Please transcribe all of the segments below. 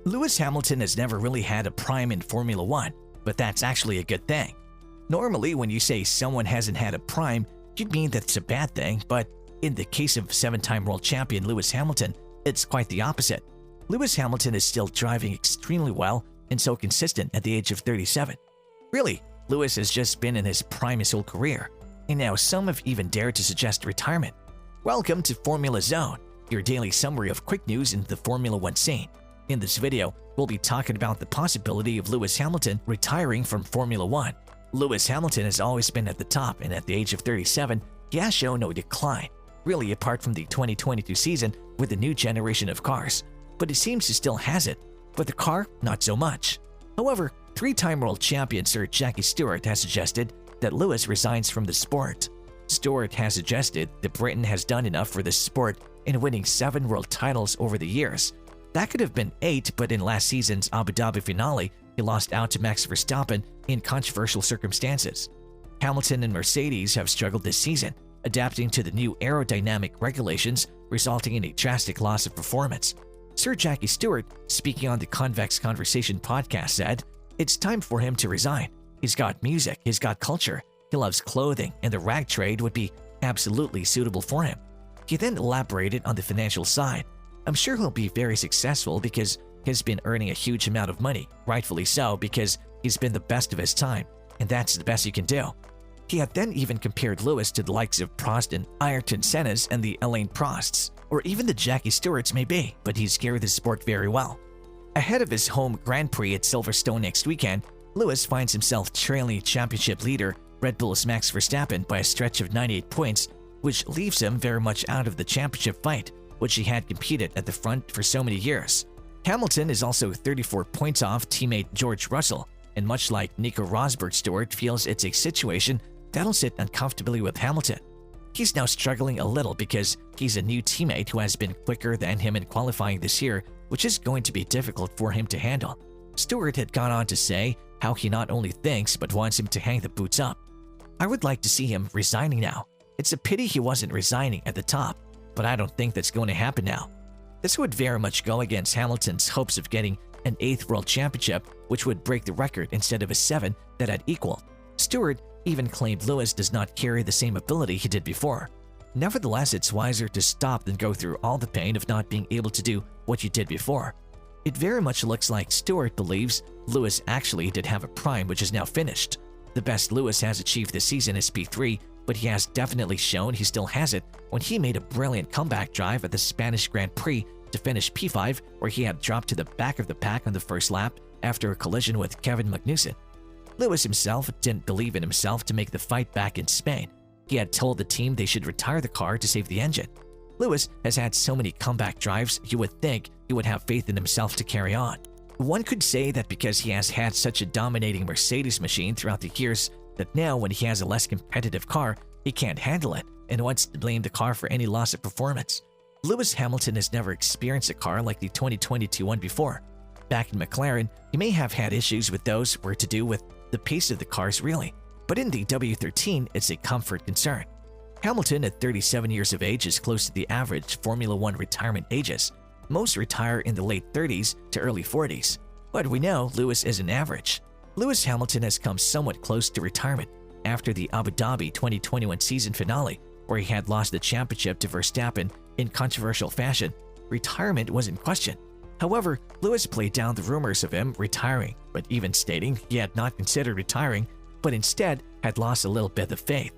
Lewis Hamilton has never really had a prime in Formula One, but that's actually a good thing. Normally, when you say someone hasn't had a prime, you'd mean that's a bad thing, but in the case of seven-time world champion Lewis Hamilton, it's quite the opposite. Lewis Hamilton is still driving extremely well and so consistent at the age of 37. Really, Lewis has just been in his prime his whole career, and now some have even dared to suggest retirement. Welcome to Formula Zone, your daily summary of quick news in the Formula One scene. In this video, we'll be talking about the possibility of Lewis Hamilton retiring from Formula One. Lewis Hamilton has always been at the top, and at the age of 37, he has shown no decline, really apart from the 2022 season with the new generation of cars. But it seems he still has it, but the car, not so much. However, three-time world champion Sir Jackie Stewart has suggested that Lewis resigns from the sport. Stewart has suggested that Britain has done enough for the sport in winning 7 world titles over the years. That could have been 8, but in last season's Abu Dhabi finale, he lost out to Max Verstappen in controversial circumstances. Hamilton and Mercedes have struggled this season, adapting to the new aerodynamic regulations, resulting in a drastic loss of performance. Sir Jackie Stewart, speaking on the Convex Conversation podcast, said, "It's time for him to resign. He's got music, he's got culture, he loves clothing, and the rag trade would be absolutely suitable for him." He then elaborated on the financial side. "I'm sure he'll be very successful because he's been earning a huge amount of money, rightfully so because he's been the best of his time, and that's the best you can do." He had then even compared Lewis to the likes of Prost and Ayrton Senna's and the Alain Prosts, or even the Jackie Stewarts may be, but he's carried the sport very well. Ahead of his home Grand Prix at Silverstone next weekend, Lewis finds himself trailing championship leader Red Bull's Max Verstappen by a stretch of 98 points, which leaves him very much out of the championship fight, which he had competed at the front for so many years. Hamilton is also 34 points off teammate George Russell, and much like Nico Rosberg, Stewart feels it's a situation that'll sit uncomfortably with Hamilton. He's now struggling a little because he's a new teammate who has been quicker than him in qualifying this year, which is going to be difficult for him to handle. Stewart had gone on to say how he not only thinks but wants him to hang the boots up. "I would like to see him resigning now. It's a pity he wasn't resigning at the top, but I don't think that's going to happen now." This would very much go against Hamilton's hopes of getting an 8th world championship, which would break the record instead of a 7 that had equaled. Stewart even claimed Lewis does not carry the same ability he did before. Nevertheless, it's wiser to stop than go through all the pain of not being able to do what you did before. It very much looks like Stewart believes Lewis actually did have a prime which is now finished. The best Lewis has achieved this season is P3, but he has definitely shown he still has it when he made a brilliant comeback drive at the Spanish Grand Prix to finish P5, where he had dropped to the back of the pack on the first lap after a collision with Kevin Magnussen. Lewis himself didn't believe in himself to make the fight back in Spain. He had told the team they should retire the car to save the engine. Lewis has had so many comeback drives, you would think he would have faith in himself to carry on. One could say that because he has had such a dominating Mercedes machine throughout the years, that now when he has a less competitive car, he can't handle it and wants to blame the car for any loss of performance. Lewis Hamilton has never experienced a car like the 2022 one before. Back in McLaren, he may have had issues with those were to do with the pace of the cars really, but in the W13 it's a comfort concern. Hamilton at 37 years of age is close to the average Formula One retirement ages. Most retire in the late 30s to early 40s, but we know Lewis isn't average. Lewis Hamilton has come somewhat close to retirement after the Abu Dhabi 2021 season finale, where he had lost the championship to Verstappen in controversial fashion. Retirement was in question. However, Lewis played down the rumors of him retiring, but even stating he had not considered retiring, but instead had lost a little bit of faith.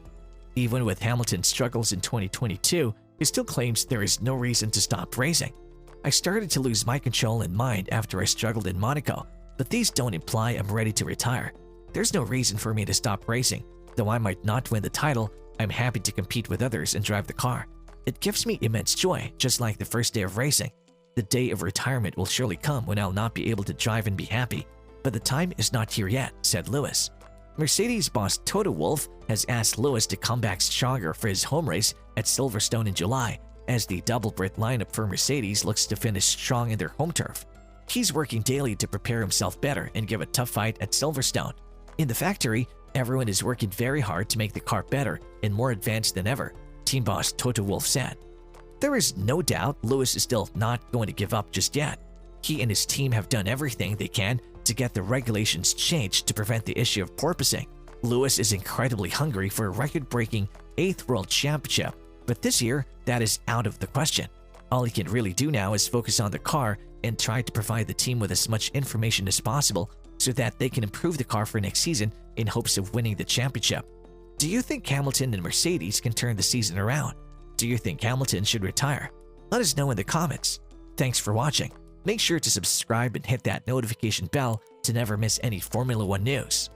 Even with Hamilton's struggles in 2022, he still claims there is no reason to stop racing. "I started to lose my control in mind after I struggled in Monaco, but these don't imply I'm ready to retire. There's no reason for me to stop racing. Though I might not win the title, I'm happy to compete with others and drive the car. It gives me immense joy, just like the first day of racing. The day of retirement will surely come when I'll not be able to drive and be happy, but the time is not here yet," said Lewis. Mercedes boss Toto Wolff has asked Lewis to come back stronger for his home race at Silverstone in July, as the double Brit lineup for Mercedes looks to finish strong in their home turf. He's working daily to prepare himself better and give a tough fight at Silverstone. In the factory, everyone is working very hard to make the car better and more advanced than ever, team boss Toto Wolff said. There is no doubt Lewis is still not going to give up just yet. He and his team have done everything they can to get the regulations changed to prevent the issue of porpoising. Lewis is incredibly hungry for a record-breaking 8th World Championship, but this year, that is out of the question. All he can really do now is focus on the car and try to provide the team with as much information as possible so that they can improve the car for next season in hopes of winning the championship. Do you think Hamilton and Mercedes can turn the season around? Do you think Hamilton should retire? Let us know in the comments. Thanks for watching. Make sure to subscribe and hit that notification bell to never miss any Formula One news.